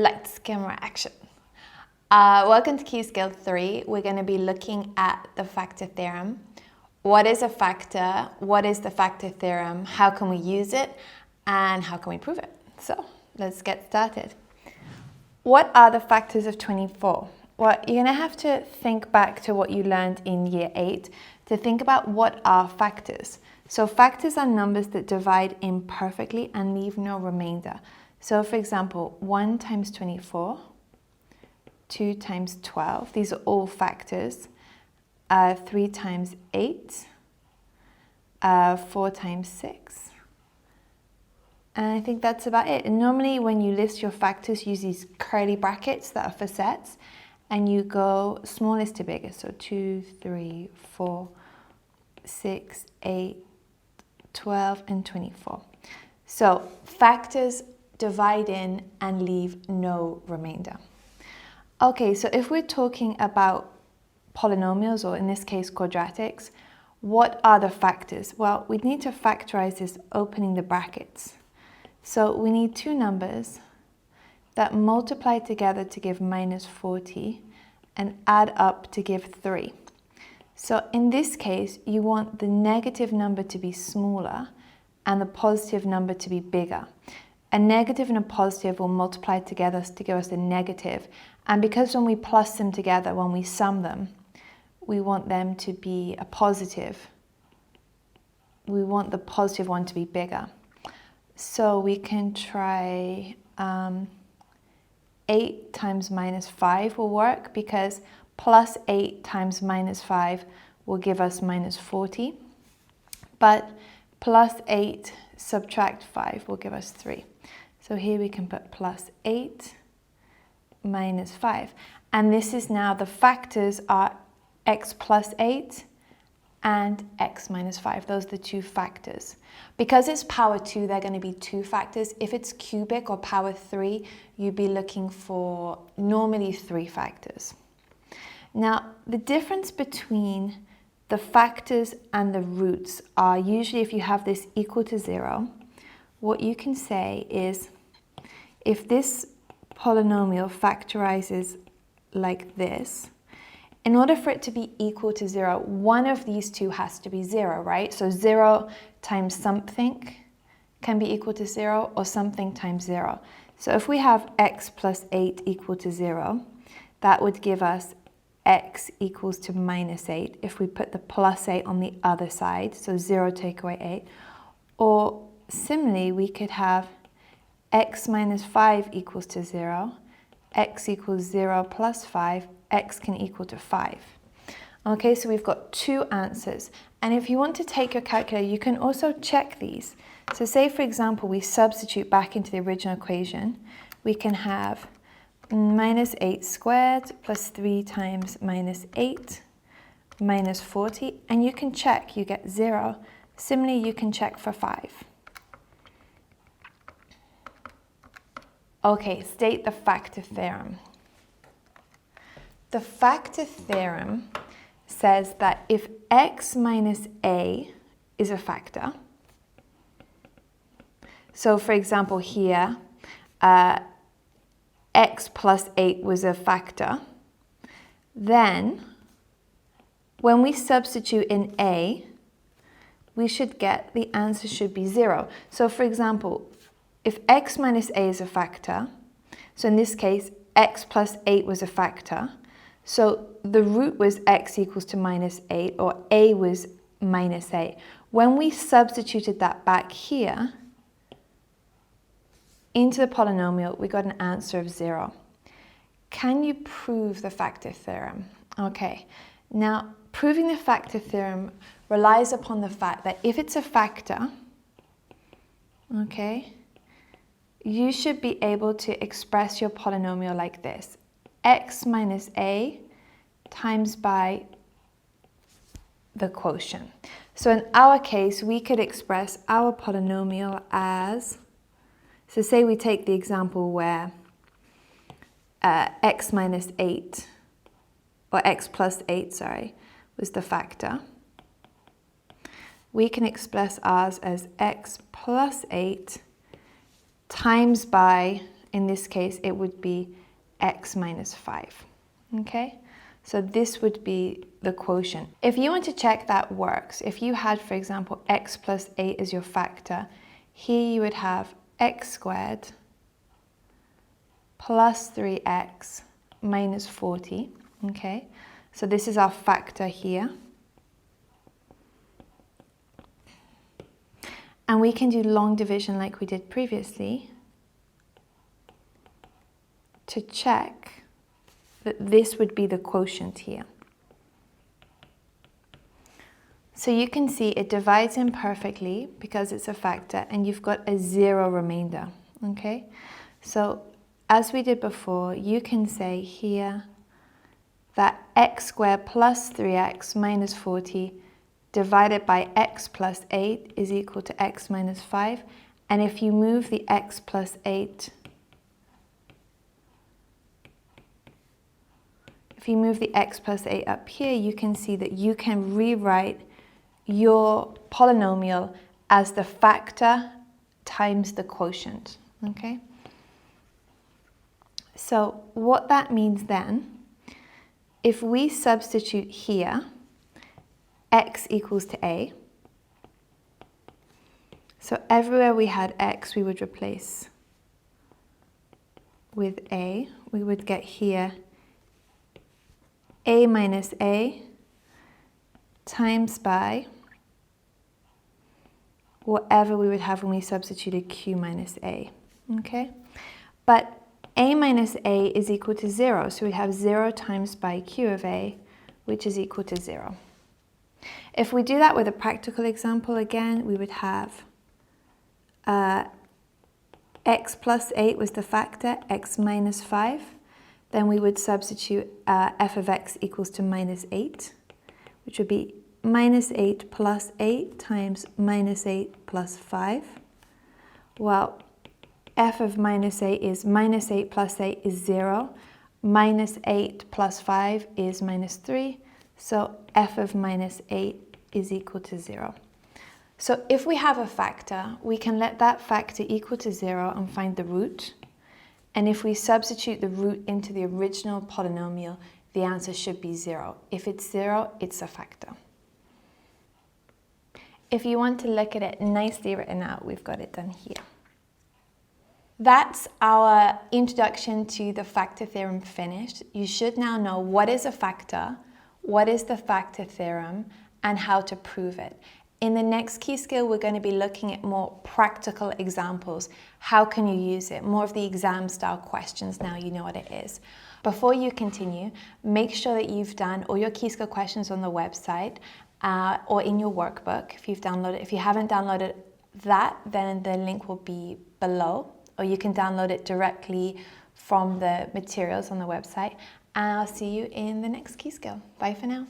Lights, camera, action. Welcome to Q Skill 3. We're going to be looking at the factor theorem. What is a factor? What is the factor theorem? How can we use it? And how can we prove it? So let's get started. What are the factors of 24? Well, you're going to have to think back to what you learned in year 8 to think about what are factors. So factors are numbers that divide imperfectly and leave no remainder. So for example, 1 times 24, 2 times 12, these are all factors. 3 times 8, 4 times 6. And I think that's about it. And normally when you list your factors, use these curly brackets that are for sets, and you go smallest to biggest. So 2, 3, 4, 6, 8, 12, and 24. So factors divide in and leave no remainder. Okay, so if we're talking about polynomials, or in this case quadratics, what are the factors? Well, we need to factorize this opening the brackets. So we need two numbers that multiply together to give minus 40 and add up to give 3. So in this case, you want the negative number to be smaller and the positive number to be bigger. A negative and a positive will multiply together to give us a negative. And because when we plus them together, when we sum them, we want them to be a positive. We want the positive one to be bigger. So we can try 8 times minus 5 will work, because plus 8 times minus 5 will give us minus 40. But plus 8 subtract 5 will give us 3. So here we can put plus 8 minus 5. And this is now, the factors are x plus 8 and x minus 5. Those are the two factors. Because it's power 2, they're going to be two factors. If it's cubic or power 3, you'd be looking for normally 3 factors. Now, the difference between the factors and the roots are usually, if you have this equal to 0, what you can say is, if this polynomial factorizes like this, in order for it to be equal to 0, one of these two has to be 0, right? So 0 times something can be equal to 0, or something times 0. So if we have x plus 8 equal to 0, that would give us x equals to minus 8 if we put the plus 8 on the other side, so 0 take away 8. Or similarly, we could have x minus 5 equals to 0, x equals 0 plus 5, x can equal to 5. Okay, so we've got two answers. And if you want to take your calculator, you can also check these. So say, for example, we substitute back into the original equation. We can have minus 8 squared plus 3 times minus 8 minus 40. And you can check, you get 0. Similarly, you can check for 5. Okay, state the factor theorem. The factor theorem says that if x minus a is a factor, so for example here, x plus 8 was a factor, then when we substitute in a, we should get, the answer should be 0. So for example, if x minus a is a factor, so in this case, x plus 8 was a factor, so the root was x equals to minus 8, or a was minus 8. When we substituted that back here into the polynomial, we got an answer of 0. Can you prove the factor theorem? Okay, now proving the factor theorem relies upon the fact that if it's a factor, okay, you should be able to express your polynomial like this: x minus a times by the quotient. So in our case, we could express our polynomial as, so say we take the example where x minus 8, or x plus 8, sorry, was the factor. We can express ours as x plus 8 times by in this case, it would be x minus 5, okay? So this would be the quotient. If you want to check that works, if you had, for example, x plus 8 as your factor, here you would have x squared plus 3x minus 40, okay? So this is our factor here. And we can do long division like we did previously to check that this would be the quotient here. So you can see it divides in perfectly because it's a factor, and you've got a 0 remainder, okay? So as we did before, you can say here that x squared plus 3x minus 40 divided by x plus 8 is equal to x minus 5. And if you move the x plus 8, up here, you can see that you can rewrite your polynomial as the factor times the quotient, okay? So what that means then, if we substitute here, x equals to a. So everywhere we had x, we would replace with a. We would get here a minus a times by whatever we would have when we substituted q minus a, okay? But a minus a is equal to 0, so we have 0 times by q of a, which is equal to 0. If we do that with a practical example again, we would have x plus 8 was the factor, x minus 5. Then we would substitute f of x equals to minus 8, which would be minus 8 plus 8 times minus 8 plus 5. Well, f of minus 8 is minus 8 plus 8 is 0. Minus 8 plus 5 is minus 3. So f of minus 8 is equal to 0. So if we have a factor, we can let that factor equal to 0 and find the root. And if we substitute the root into the original polynomial, the answer should be 0. If it's 0, it's a factor. If you want to look at it nicely written out, we've got it done here. That's our introduction to the factor theorem finished. You should now know what is a factor, what is the factor theorem, and how to prove it. In the next key skill, we're going to be looking at more practical examples. How can you use it? More of the exam style questions now you know what it is. Before you continue, make sure that you've done all your key skill questions on the website or in your workbook if you've downloaded. If you haven't downloaded that, then the link will be below, or you can download it directly from the materials on the website. And I'll see you in the next key skill. Bye for now.